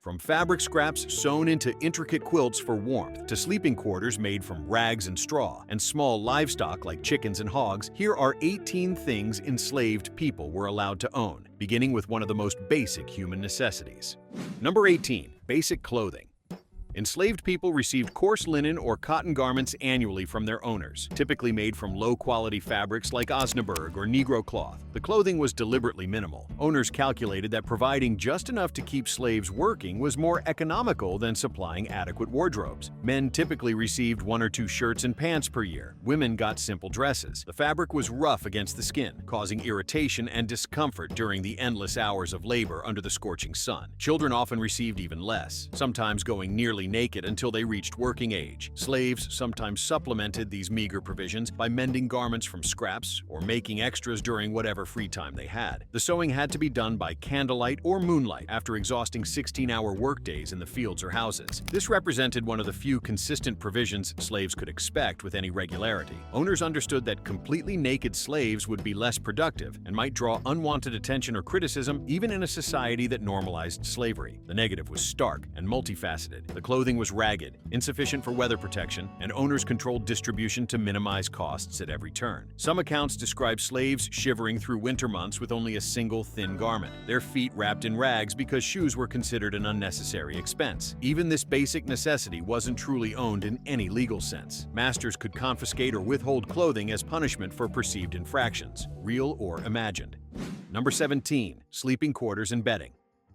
From fabric scraps sewn into intricate quilts for warmth to sleeping quarters made from rags and straw, and small livestock like chickens and hogs, here are 18 things enslaved people were allowed to own, beginning with one of the most basic human necessities. Number 18. Basic clothing. Enslaved people received coarse linen or cotton garments annually from their owners, typically made from low-quality fabrics like Osnaburg or Negro cloth. The clothing was deliberately minimal. Owners calculated that providing just enough to keep slaves working was more economical than supplying adequate wardrobes. Men typically received 1 or 2 shirts and pants per year. Women got simple dresses. The fabric was rough against the skin, causing irritation and discomfort during the endless hours of labor under the scorching sun. Children often received even less, sometimes going nearly naked until they reached working age. Slaves sometimes supplemented these meager provisions by mending garments from scraps or making extras during whatever free time they had. The sewing had to be done by candlelight or moonlight after exhausting 16-hour workdays in the fields or houses. This represented one of the few consistent provisions slaves could expect with any regularity. Owners understood that completely naked slaves would be less productive and might draw unwanted attention or criticism even in a society that normalized slavery. The negative was stark and multifaceted. The clothing was ragged, insufficient for weather protection, and owners controlled distribution to minimize costs at every turn. Some accounts describe slaves shivering through winter months with only a single thin garment, their feet wrapped in rags because shoes were considered an unnecessary expense. Even this basic necessity wasn't truly owned in any legal sense. Masters could confiscate or withhold clothing as punishment for perceived infractions, real or imagined. Number 17. Sleeping quarters and bedding.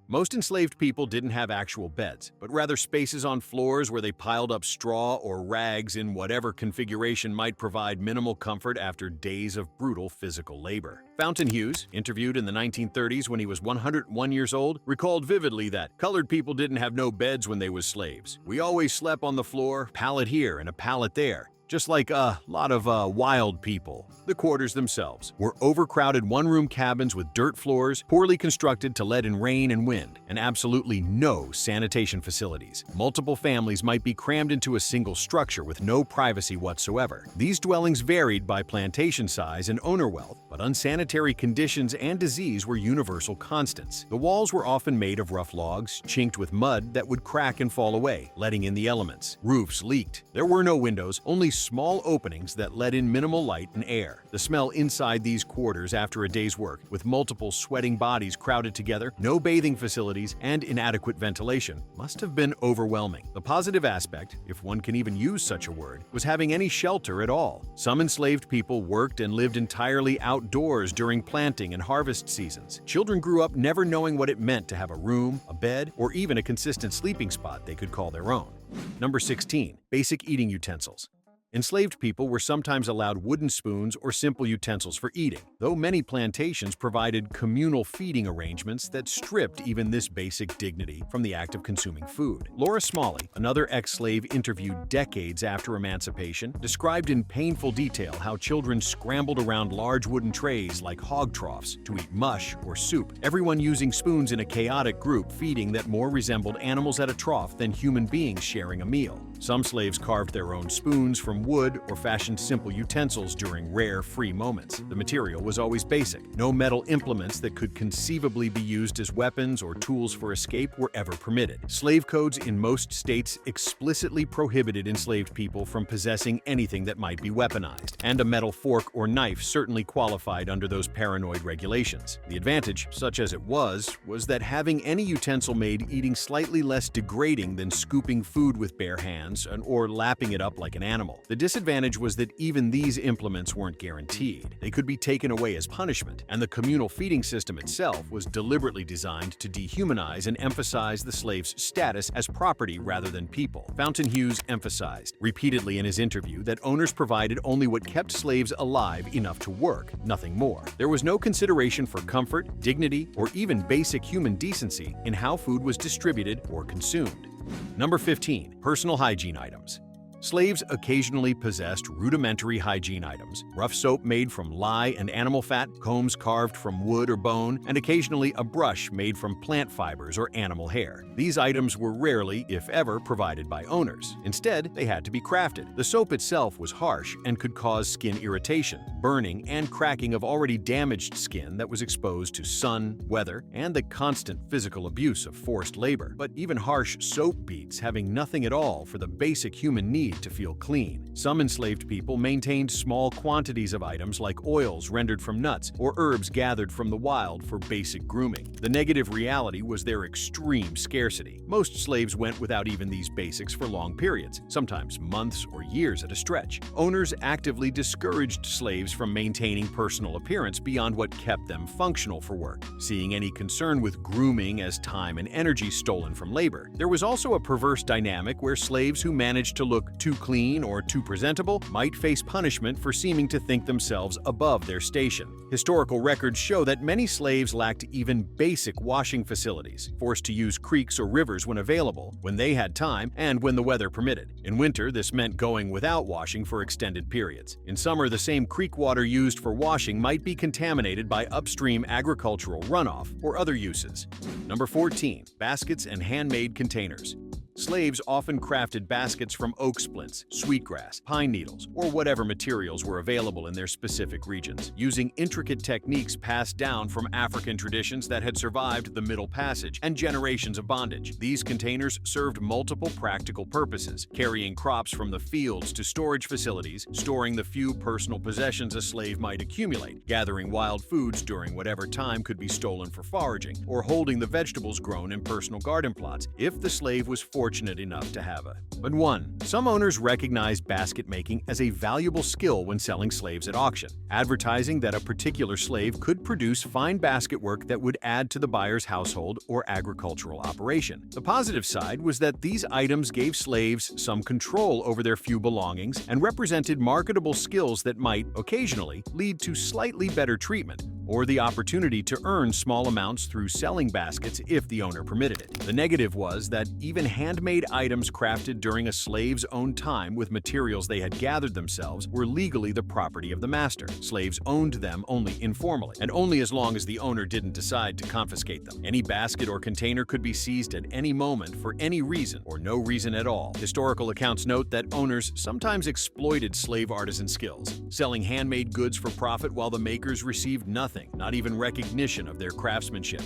Most enslaved people didn't have actual beds, but rather spaces on floors where they piled up straw or rags in whatever configuration might provide minimal comfort after days of brutal physical labor. Fountain Hughes, interviewed in the 1930s when he was 101 years old, recalled vividly that colored people didn't have no beds when they was slaves. We always slept on the floor, pallet here and a pallet there. Just like a lot of wild people. The quarters themselves were overcrowded one-room cabins with dirt floors, poorly constructed to let in rain and wind, and absolutely no sanitation facilities. Multiple families might be crammed into a single structure with no privacy whatsoever. These dwellings varied by plantation size and owner wealth, but unsanitary conditions and disease were universal constants. The walls were often made of rough logs, chinked with mud that would crack and fall away, letting in the elements. Roofs leaked. There were no windows, only small openings that let in minimal light and air. The smell inside these quarters after a day's work, with multiple sweating bodies crowded together, no bathing facilities, and inadequate ventilation, must have been overwhelming. The positive aspect, if one can even use such a word, was having any shelter at all. Some enslaved people worked and lived entirely outdoors during planting and harvest seasons. Children grew up never knowing what it meant to have a room, a bed, or even a consistent sleeping spot they could call their own. Number 16. Basic eating utensils. Enslaved people were sometimes allowed wooden spoons or simple utensils for eating, though many plantations provided communal feeding arrangements that stripped even this basic dignity from the act of consuming food. Laura Smalley, another ex-slave interviewed decades after emancipation, described in painful detail how children scrambled around large wooden trays like hog troughs to eat mush or soup, everyone using spoons in a chaotic group feeding that more resembled animals at a trough than human beings sharing a meal. Some slaves carved their own spoons from wood or fashioned simple utensils during rare free moments. The material was always basic. No metal implements that could conceivably be used as weapons or tools for escape were ever permitted. Slave codes in most states explicitly prohibited enslaved people from possessing anything that might be weaponized, and a metal fork or knife certainly qualified under those paranoid regulations. The advantage, such as it was that having any utensil made eating slightly less degrading than scooping food with bare hands or lapping it up like an animal. The disadvantage was that even these implements weren't guaranteed. They could be taken away as punishment, and the communal feeding system itself was deliberately designed to dehumanize and emphasize the slave's status as property rather than people. Fountain Hughes emphasized repeatedly in his interview that owners provided only what kept slaves alive enough to work, nothing more. There was no consideration for comfort, dignity, or even basic human decency in how food was distributed or consumed. Number 15. Personal hygiene items. Slaves occasionally possessed rudimentary hygiene items, rough soap made from lye and animal fat, combs carved from wood or bone, and occasionally a brush made from plant fibers or animal hair. These items were rarely, if ever, provided by owners. Instead, they had to be crafted. The soap itself was harsh and could cause skin irritation, burning, and cracking of already damaged skin that was exposed to sun, weather, and the constant physical abuse of forced labor. But even harsh soap beats having nothing at all for the basic human need to feel clean. Some enslaved people maintained small quantities of items like oils rendered from nuts or herbs gathered from the wild for basic grooming. The negative reality was their extreme scarcity. Most slaves went without even these basics for long periods, sometimes months or years at a stretch. Owners actively discouraged slaves from maintaining personal appearance beyond what kept them functional for work, seeing any concern with grooming as time and energy stolen from labor. There was also a perverse dynamic where slaves who managed to look too clean or too presentable might face punishment for seeming to think themselves above their station. Historical records show that many slaves lacked even basic washing facilities, forced to use creeks or rivers when available, when they had time, and when the weather permitted. In winter, this meant going without washing for extended periods. In summer, the same creek water used for washing might be contaminated by upstream agricultural runoff or other uses. Number 14. Baskets and handmade containers. Slaves often crafted baskets from oak splints, sweetgrass, pine needles, or whatever materials were available in their specific regions, using intricate techniques passed down from African traditions that had survived the Middle Passage and generations of bondage. These containers served multiple practical purposes, carrying crops from the fields to storage facilities, storing the few personal possessions a slave might accumulate, gathering wild foods during whatever time could be stolen for foraging, or holding the vegetables grown in personal garden plots if the slave was fortunate enough to have a. But 1. Some owners recognized basket making as a valuable skill when selling slaves at auction, advertising that a particular slave could produce fine basket work that would add to the buyer's household or agricultural operation. The positive side was that these items gave slaves some control over their few belongings and represented marketable skills that might, occasionally, lead to slightly better treatment or the opportunity to earn small amounts through selling baskets if the owner permitted it. The negative was that even handmade items crafted during a slave's own time with materials they had gathered themselves were legally the property of the master. Slaves owned them only informally, and only as long as the owner didn't decide to confiscate them. Any basket or container could be seized at any moment for any reason or no reason at all. Historical accounts note that owners sometimes exploited slave artisan skills, selling handmade goods for profit while the makers received nothing, not even recognition of their craftsmanship.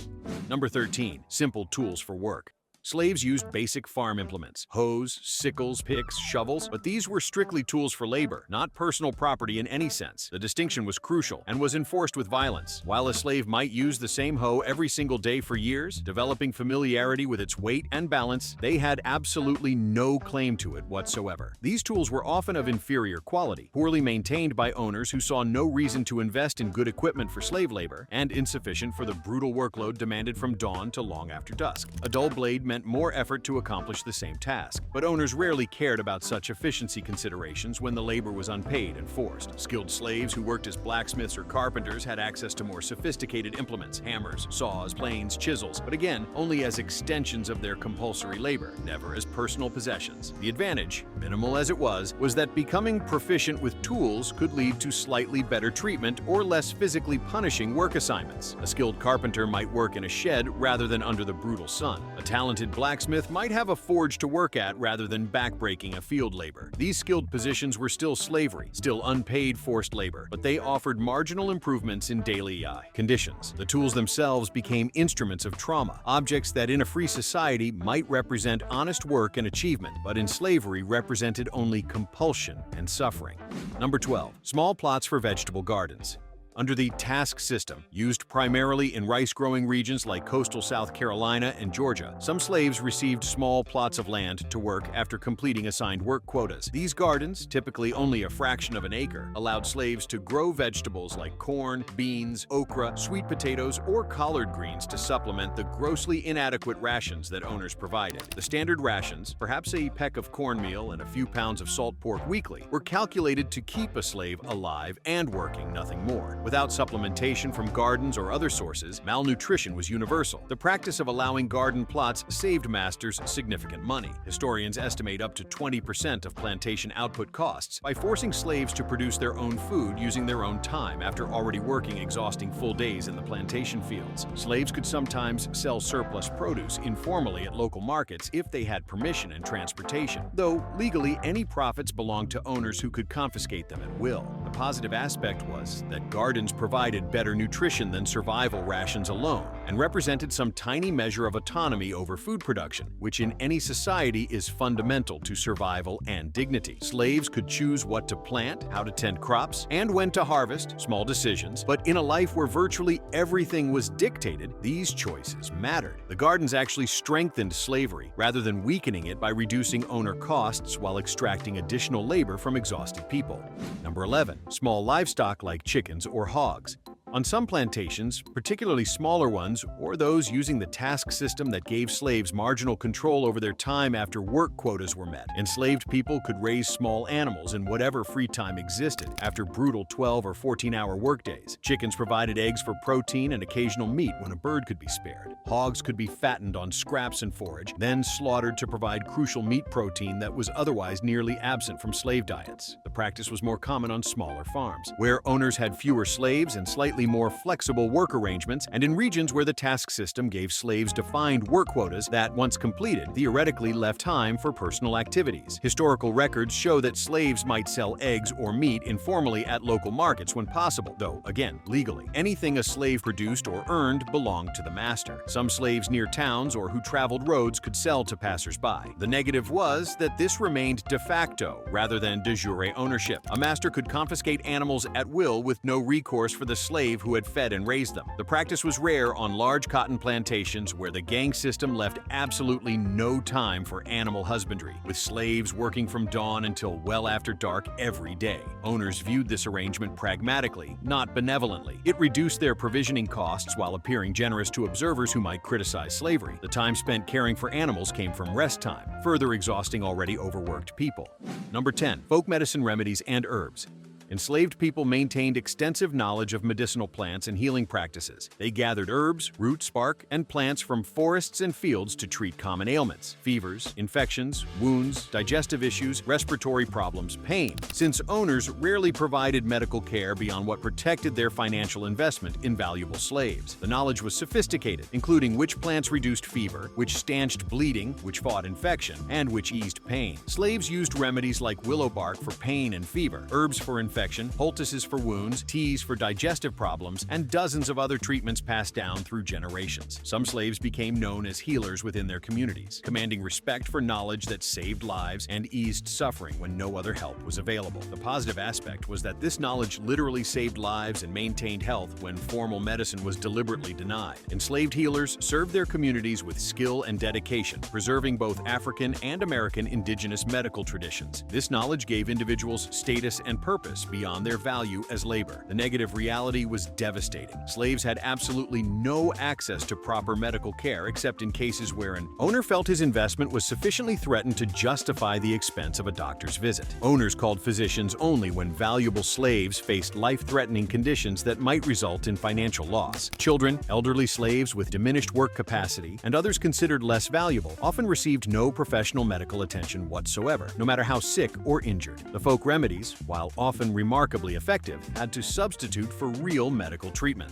Number 13. Simple tools for work. Slaves used basic farm implements, hoes, sickles, picks, shovels, but these were strictly tools for labor, not personal property in any sense. The distinction was crucial and was enforced with violence. While a slave might use the same hoe every single day for years, developing familiarity with its weight and balance, they had absolutely no claim to it whatsoever. These tools were often of inferior quality, poorly maintained by owners who saw no reason to invest in good equipment for slave labor, and insufficient for the brutal workload demanded from dawn to long after dusk. A dull blade meant more effort to accomplish the same task, but owners rarely cared about such efficiency considerations when the labor was unpaid and forced. Skilled slaves who worked as blacksmiths or carpenters had access to more sophisticated implements, hammers, saws, planes, chisels, but again, only as extensions of their compulsory labor, never as personal possessions. The advantage, minimal as it was that becoming proficient with tools could lead to slightly better treatment or less physically punishing work assignments. A skilled carpenter might work in a shed rather than under the brutal sun. A talented blacksmith might have a forge to work at rather than backbreaking a field labor. These skilled positions were still slavery, still unpaid forced labor, but they offered marginal improvements in daily conditions. The tools themselves became instruments of trauma, objects that in a free society might represent honest work and achievement, but in slavery represented only compulsion and suffering. Number 12. Small plots for vegetable gardens. Under the task system, used primarily in rice-growing regions like coastal South Carolina and Georgia, some slaves received small plots of land to work after completing assigned work quotas. These gardens, typically only a fraction of an acre, allowed slaves to grow vegetables like corn, beans, okra, sweet potatoes, or collard greens to supplement the grossly inadequate rations that owners provided. The standard rations, perhaps a peck of cornmeal and a few pounds of salt pork weekly, were calculated to keep a slave alive and working, nothing more. Without supplementation from gardens or other sources, malnutrition was universal. The practice of allowing garden plots saved masters significant money. Historians estimate up to 20% of plantation output costs by forcing slaves to produce their own food using their own time after already working exhausting full days in the plantation fields. Slaves could sometimes sell surplus produce informally at local markets if they had permission and transportation, though legally any profits belonged to owners who could confiscate them at will. The positive aspect was that gardens provided better nutrition than survival rations alone and represented some tiny measure of autonomy over food production, which in any society is fundamental to survival and dignity. Slaves could choose what to plant, how to tend crops, and when to harvest, small decisions, but in a life where virtually everything was dictated, these choices mattered. The gardens actually strengthened slavery rather than weakening it by reducing owner costs while extracting additional labor from exhausted people. Number 11. Small livestock like chickens or hogs. On some plantations, particularly smaller ones or those using the task system that gave slaves marginal control over their time after work quotas were met, enslaved people could raise small animals in whatever free time existed after brutal 12 or 14-hour workdays. Chickens provided eggs for protein and occasional meat when a bird could be spared. Hogs could be fattened on scraps and forage, then slaughtered to provide crucial meat protein that was otherwise nearly absent from slave diets. The practice was more common on smaller farms, where owners had fewer slaves and slightly more flexible work arrangements, and in regions where the task system gave slaves defined work quotas that, once completed, theoretically left time for personal activities. Historical records show that slaves might sell eggs or meat informally at local markets when possible, though, again, legally. Anything a slave produced or earned belonged to the master. Some slaves near towns or who traveled roads could sell to passers-by. The negative was that this remained de facto rather than de jure ownership. A master could confiscate animals at will with no recourse for the slave who had fed and raised them. The practice was rare on large cotton plantations where the gang system left absolutely no time for animal husbandry, with slaves working from dawn until well after dark every day. Owners viewed this arrangement pragmatically, not benevolently. It reduced their provisioning costs while appearing generous to observers who might criticize slavery. The time spent caring for animals came from rest time, further exhausting already overworked people. Number 10. Folk medicine remedies and herbs. Enslaved people maintained extensive knowledge of medicinal plants and healing practices. They gathered herbs, roots, bark, and plants from forests and fields to treat common ailments, fevers, infections, wounds, digestive issues, respiratory problems, pain, since owners rarely provided medical care beyond what protected their financial investment in valuable slaves. The knowledge was sophisticated, including which plants reduced fever, which stanched bleeding, which fought infection, and which eased pain. Slaves used remedies like willow bark for pain and fever, herbs for infection, poultices for wounds, teas for digestive problems, and dozens of other treatments passed down through generations. Some slaves became known as healers within their communities, commanding respect for knowledge that saved lives and eased suffering when no other help was available. The positive aspect was that this knowledge literally saved lives and maintained health when formal medicine was deliberately denied. Enslaved healers served their communities with skill and dedication, preserving both African and American indigenous medical traditions. This knowledge gave individuals status and purpose beyond their value as labor. The negative reality was devastating. Slaves had absolutely no access to proper medical care except in cases where an owner felt his investment was sufficiently threatened to justify the expense of a doctor's visit. Owners called physicians only when valuable slaves faced life-threatening conditions that might result in financial loss. Children, elderly slaves with diminished work capacity, and others considered less valuable often received no professional medical attention whatsoever, no matter how sick or injured. The folk remedies, while often remarkably effective, had to substitute for real medical treatment.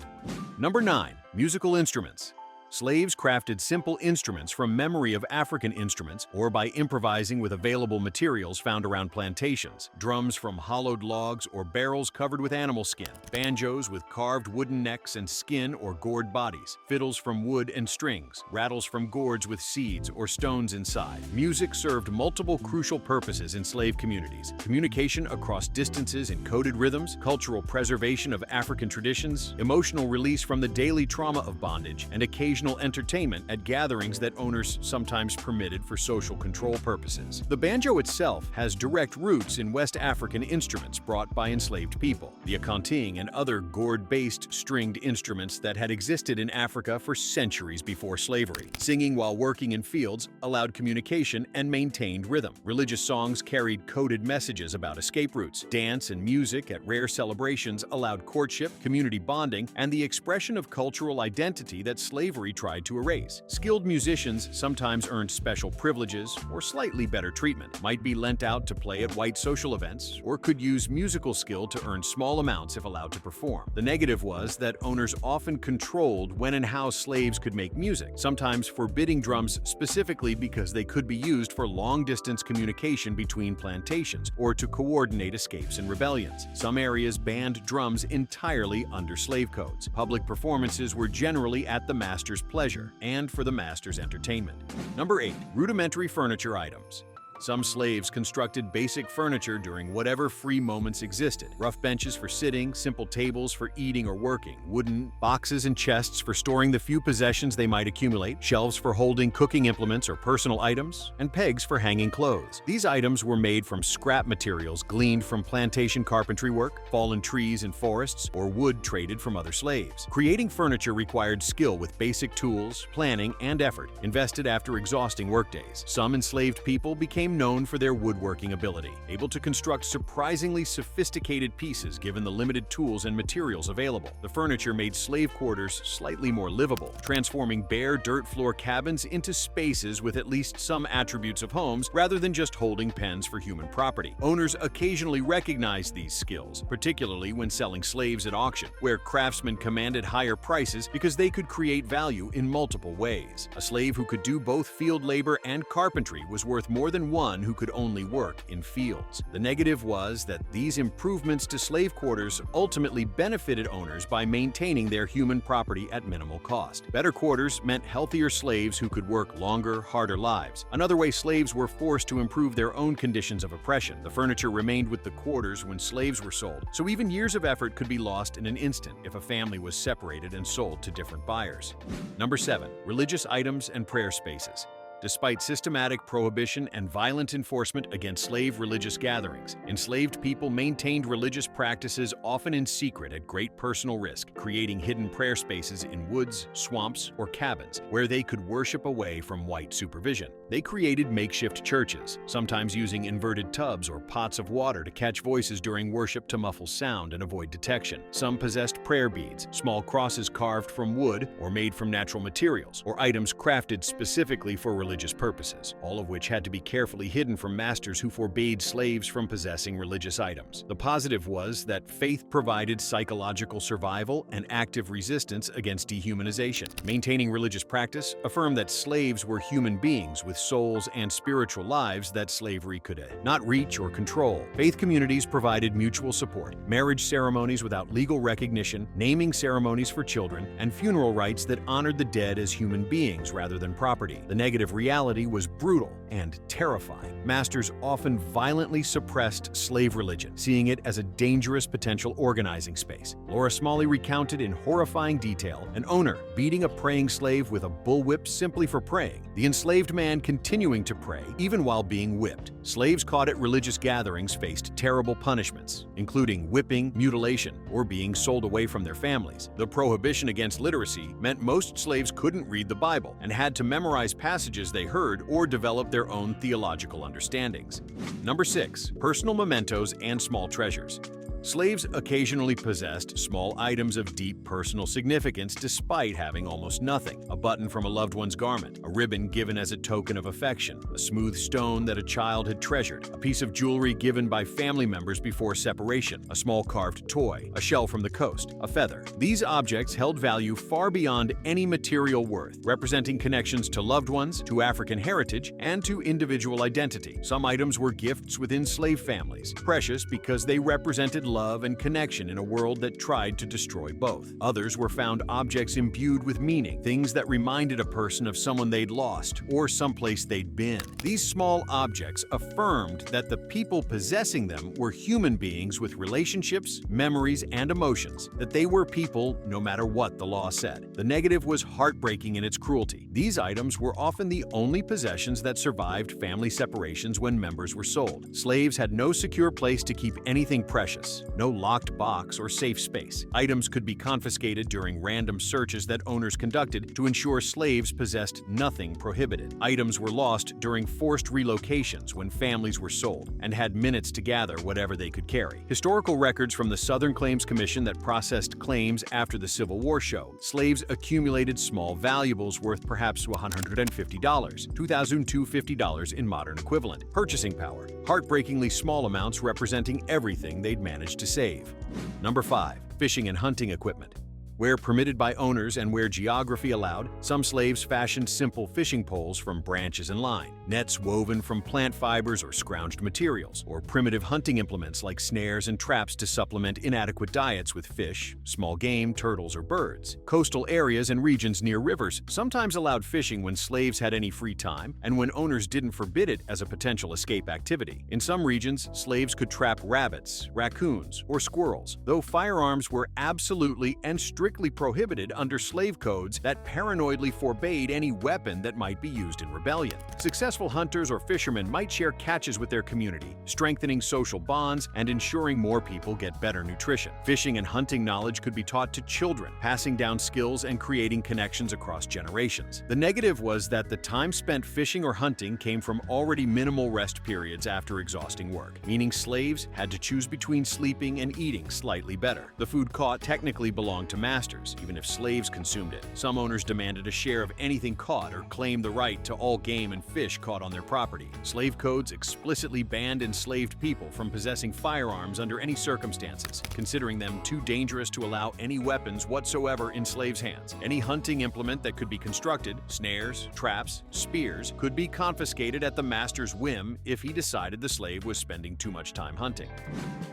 Number 9. Musical instruments. Slaves crafted simple instruments from memory of African instruments or by improvising with available materials found around plantations. Drums from hollowed logs or barrels covered with animal skin, banjos with carved wooden necks and skin or gourd bodies, fiddles from wood and strings, rattles from gourds with seeds or stones inside. Music served multiple crucial purposes in slave communities: communication across distances in coded rhythms, cultural preservation of African traditions, emotional release from the daily trauma of bondage, and occasional additional entertainment at gatherings that owners sometimes permitted for social control purposes. The banjo itself has direct roots in West African instruments brought by enslaved people. The akonting and other gourd-based stringed instruments that had existed in Africa for centuries before slavery. Singing while working in fields allowed communication and maintained rhythm. Religious songs carried coded messages about escape routes. Dance and music at rare celebrations allowed courtship, community bonding, and the expression of cultural identity that slavery tried to erase. Skilled musicians sometimes earned special privileges or slightly better treatment, might be lent out to play at white social events, or could use musical skill to earn small amounts if allowed to perform. The negative was that owners often controlled when and how slaves could make music, sometimes forbidding drums specifically because they could be used for long-distance communication between plantations or to coordinate escapes and rebellions. Some areas banned drums entirely under slave codes. Public performances were generally at the master's pleasure and for the master's entertainment. Number 8. Rudimentary furniture items. Some slaves constructed basic furniture during whatever free moments existed. Rough benches for sitting, simple tables for eating or working, wooden boxes and chests for storing the few possessions they might accumulate, shelves for holding cooking implements or personal items, and pegs for hanging clothes. These items were made from scrap materials gleaned from plantation carpentry work, fallen trees in forests, or wood traded from other slaves. Creating furniture required skill with basic tools, planning, and effort, invested after exhausting workdays. Some enslaved people became known for their woodworking ability, able to construct surprisingly sophisticated pieces given the limited tools and materials available. The furniture made slave quarters slightly more livable, transforming bare dirt floor cabins into spaces with at least some attributes of homes rather than just holding pens for human property. Owners occasionally recognized these skills, particularly when selling slaves at auction, where craftsmen commanded higher prices because they could create value in multiple ways. A slave who could do both field labor and carpentry was worth more than one who could only work in fields. The negative was that these improvements to slave quarters ultimately benefited owners by maintaining their human property at minimal cost. Better quarters meant healthier slaves who could work longer, harder lives. Another way slaves were forced to improve their own conditions of oppression. The furniture remained with the quarters when slaves were sold, so even years of effort could be lost in an instant if a family was separated and sold to different buyers. Number 7. Religious items and prayer spaces. Despite systematic prohibition and violent enforcement against slave religious gatherings, enslaved people maintained religious practices often in secret at great personal risk, creating hidden prayer spaces in woods, swamps, or cabins where they could worship away from white supervision. They created makeshift churches, sometimes using inverted tubs or pots of water to catch voices during worship to muffle sound and avoid detection. Some possessed prayer beads, small crosses carved from wood or made from natural materials, or items crafted specifically for religious purposes, all of which had to be carefully hidden from masters who forbade slaves from possessing religious items. The positive was that faith provided psychological survival and active resistance against dehumanization. Maintaining religious practice affirmed that slaves were human beings with souls and spiritual lives that slavery could not reach or control. Faith communities provided mutual support, marriage ceremonies without legal recognition, naming ceremonies for children, and funeral rites that honored the dead as human beings rather than property. The negative reality was brutal and terrifying. Masters often violently suppressed slave religion, seeing it as a dangerous potential organizing space. Laura Smalley recounted in horrifying detail an owner beating a praying slave with a bullwhip simply for praying, the enslaved man continuing to pray even while being whipped. Slaves caught at religious gatherings faced terrible punishments, including whipping, mutilation, or being sold away from their families. The prohibition against literacy meant most slaves couldn't read the Bible and had to memorize passages they heard or develop their own theological understandings. Number 6. Personal mementos and small treasures. Slaves occasionally possessed small items of deep personal significance despite having almost nothing. A button from a loved one's garment, a ribbon given as a token of affection, a smooth stone that a child had treasured, a piece of jewelry given by family members before separation, a small carved toy, a shell from the coast, a feather. These objects held value far beyond any material worth, representing connections to loved ones, to African heritage, and to individual identity. Some items were gifts within slave families, precious because they represented love and connection in a world that tried to destroy both. Others were found objects imbued with meaning, things that reminded a person of someone they'd lost or someplace they'd been. These small objects affirmed that the people possessing them were human beings with relationships, memories, and emotions, that they were people no matter what the law said. The negative was heartbreaking in its cruelty. These items were often the only possessions that survived family separations when members were sold. Slaves had no secure place to keep anything precious, no locked box or safe space. Items could be confiscated during random searches that owners conducted to ensure slaves possessed nothing prohibited. Items were lost during forced relocations when families were sold and had minutes to gather whatever they could carry. Historical records from the Southern Claims Commission that processed claims after the Civil War show slaves accumulated small valuables worth perhaps $150, $2,250 in modern equivalent. Purchasing power, heartbreakingly small amounts representing everything they'd managed to save. Number 5. Fishing and hunting equipment. Where permitted by owners and where geography allowed, some slaves fashioned simple fishing poles from branches and line, nets woven from plant fibers or scrounged materials, or primitive hunting implements like snares and traps to supplement inadequate diets with fish, small game, turtles, or birds. Coastal areas and regions near rivers sometimes allowed fishing when slaves had any free time and when owners didn't forbid it as a potential escape activity. In some regions, slaves could trap rabbits, raccoons, or squirrels, though firearms were absolutely and strictly prohibited under slave codes that paranoidly forbade any weapon that might be used in rebellion. Successful hunters or fishermen might share catches with their community, strengthening social bonds and ensuring more people get better nutrition. Fishing and hunting knowledge could be taught to children, passing down skills and creating connections across generations. The negative was that the time spent fishing or hunting came from already minimal rest periods after exhausting work, meaning slaves had to choose between sleeping and eating slightly better. The food caught technically belonged to masters, even if slaves consumed it. Some owners demanded a share of anything caught or claimed the right to all game and fish caught on their property. Slave codes explicitly banned enslaved people from possessing firearms under any circumstances, considering them too dangerous to allow any weapons whatsoever in slaves' hands. Any hunting implement that could be constructed, snares, traps, spears, could be confiscated at the master's whim if he decided the slave was spending too much time hunting.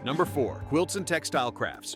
Number 4. Quilts and textile crafts.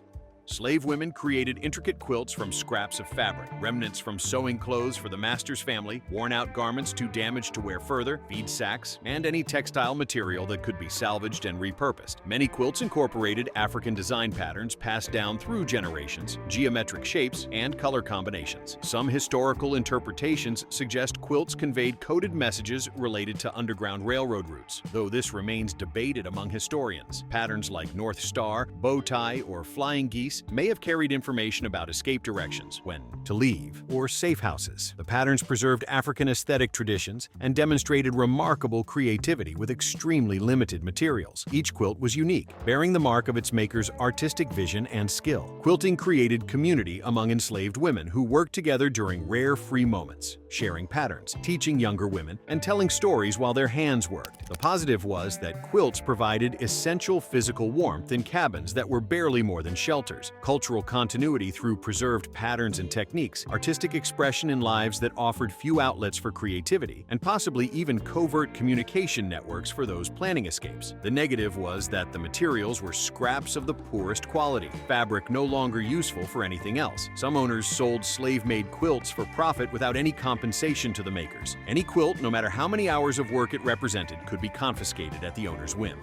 Slave women created intricate quilts from scraps of fabric, remnants from sewing clothes for the master's family, worn-out garments too damaged to wear further, bead sacks, and any textile material that could be salvaged and repurposed. Many quilts incorporated African design patterns passed down through generations, geometric shapes, and color combinations. Some historical interpretations suggest quilts conveyed coded messages related to Underground Railroad routes, though this remains debated among historians. Patterns like North Star, bow tie, or flying geese may have carried information about escape directions, when to leave, or safe houses. The patterns preserved African aesthetic traditions and demonstrated remarkable creativity with extremely limited materials. Each quilt was unique, bearing the mark of its maker's artistic vision and skill. Quilting created community among enslaved women who worked together during rare free moments, sharing patterns, teaching younger women, and telling stories while their hands worked. The positive was that quilts provided essential physical warmth in cabins that were barely more than shelters, cultural continuity through preserved patterns and techniques, artistic expression in lives that offered few outlets for creativity, and possibly even covert communication networks for those planning escapes. The negative was that the materials were scraps of the poorest quality, fabric no longer useful for anything else. Some owners sold slave-made quilts for profit without any compensation to the makers. Any quilt, no matter how many hours of work it represented, could be confiscated at the owner's whim.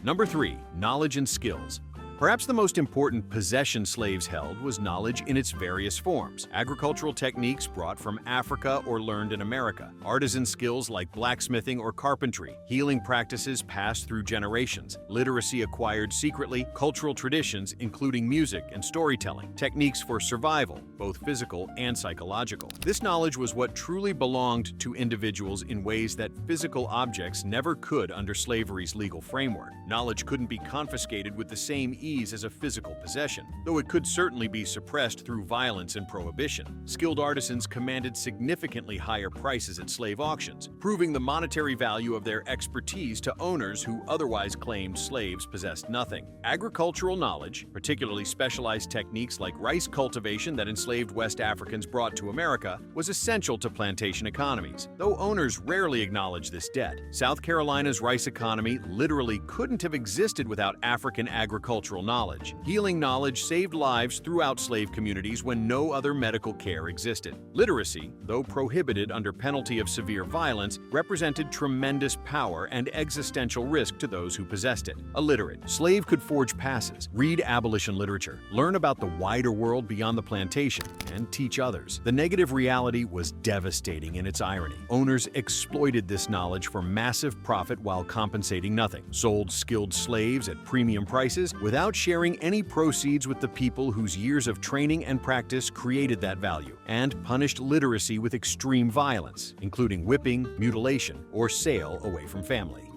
Number 3. Knowledge and skills. Perhaps the most important possession slaves held was knowledge in its various forms. Agricultural techniques brought from Africa or learned in America, artisan skills like blacksmithing or carpentry, healing practices passed through generations, literacy acquired secretly, cultural traditions including music and storytelling, techniques for survival, both physical and psychological. This knowledge was what truly belonged to individuals in ways that physical objects never could under slavery's legal framework. Knowledge couldn't be confiscated with the same ease as a physical possession, though it could certainly be suppressed through violence and prohibition. Skilled artisans commanded significantly higher prices at slave auctions, proving the monetary value of their expertise to owners who otherwise claimed slaves possessed nothing. Agricultural knowledge, particularly specialized techniques like rice cultivation that enslaved West Africans brought to America, was essential to plantation economies, though owners rarely acknowledge this debt. South Carolina's rice economy literally couldn't have existed without African agricultural cultural knowledge. Healing knowledge saved lives throughout slave communities when no other medical care existed. Literacy, though prohibited under penalty of severe violence, represented tremendous power and existential risk to those who possessed it. Illiterate, slave could forge passes, read abolition literature, learn about the wider world beyond the plantation, and teach others. The negative reality was devastating in its irony. Owners exploited this knowledge for massive profit while compensating nothing, sold skilled slaves at premium prices without sharing any proceeds with the people whose years of training and practice created that value, and punished literacy with extreme violence, including whipping, mutilation, or sale away from family.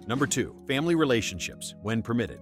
Number 2. Family relationships, when permitted.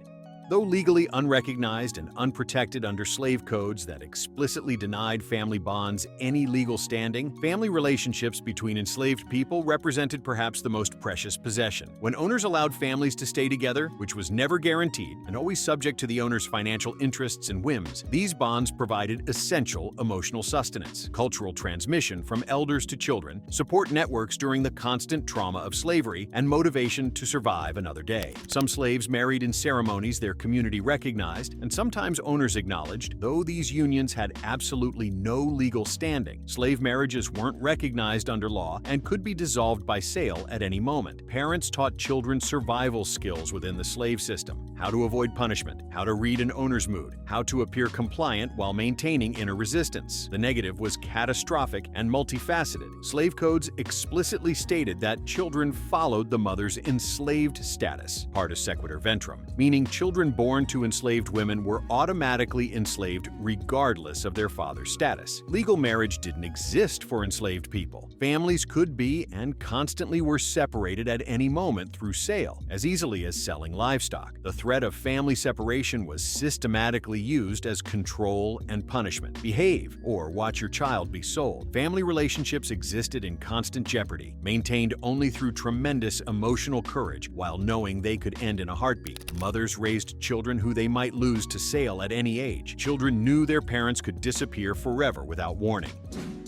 Though legally unrecognized and unprotected under slave codes that explicitly denied family bonds any legal standing, family relationships between enslaved people represented perhaps the most precious possession. When owners allowed families to stay together, which was never guaranteed and always subject to the owner's financial interests and whims, these bonds provided essential emotional sustenance, cultural transmission from elders to children, support networks during the constant trauma of slavery, and motivation to survive another day. Some slaves married in ceremonies their community recognized, and sometimes owners acknowledged, though these unions had absolutely no legal standing. Slave marriages weren't recognized under law and could be dissolved by sale at any moment. Parents taught children survival skills within the slave system: how to avoid punishment, how to read an owner's mood, how to appear compliant while maintaining inner resistance. The negative was catastrophic and multifaceted. Slave codes explicitly stated that children followed the mother's enslaved status, partus sequitur ventrum, meaning children born to enslaved women were automatically enslaved regardless of their father's status. Legal marriage didn't exist for enslaved people. Families could be and constantly were separated at any moment through sale, as easily as selling livestock. The threat of family separation was systematically used as control and punishment. Behave, or watch your child be sold. Family relationships existed in constant jeopardy, maintained only through tremendous emotional courage while knowing they could end in a heartbeat. Mothers raised children who they might lose to sale at any age. Children knew their parents could disappear forever without warning.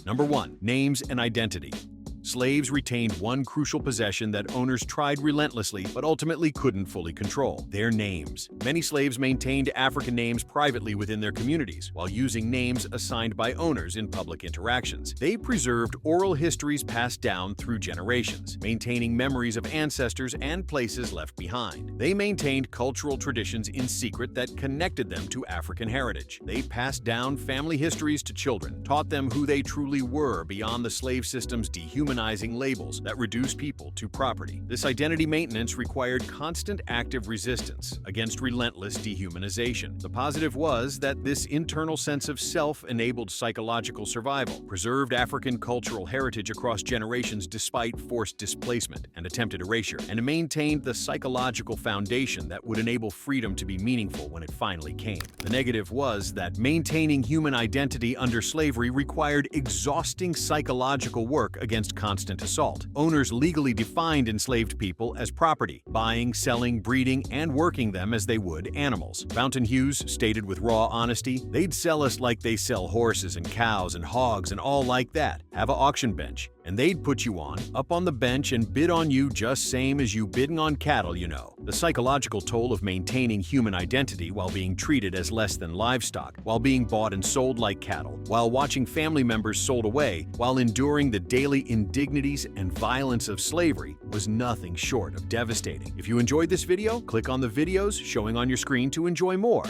Number 1. Names and identity. Slaves retained one crucial possession that owners tried relentlessly but ultimately couldn't fully control: their names. Many slaves maintained African names privately within their communities, while using names assigned by owners in public interactions. They preserved oral histories passed down through generations, maintaining memories of ancestors and places left behind. They maintained cultural traditions in secret that connected them to African heritage. They passed down family histories to children, taught them who they truly were beyond the slave system's dehumanizing labels that reduce people to property. This identity maintenance required constant active resistance against relentless dehumanization. The positive was that this internal sense of self enabled psychological survival, preserved African cultural heritage across generations despite forced displacement and attempted erasure, and maintained the psychological foundation that would enable freedom to be meaningful when it finally came. The negative was that maintaining human identity under slavery required exhausting psychological work against constant assault. Owners legally defined enslaved people as property, buying, selling, breeding, and working them as they would animals. Fountain Hughes stated with raw honesty, "They'd sell us like they sell horses and cows and hogs and all like that. Have a auction bench. And they'd put you up on the bench and bid on you just same as you bidding on cattle, you know." The psychological toll of maintaining human identity while being treated as less than livestock, while being bought and sold like cattle, while watching family members sold away, while enduring the daily indignities and violence of slavery was nothing short of devastating. If you enjoyed this video, click on the videos showing on your screen to enjoy more.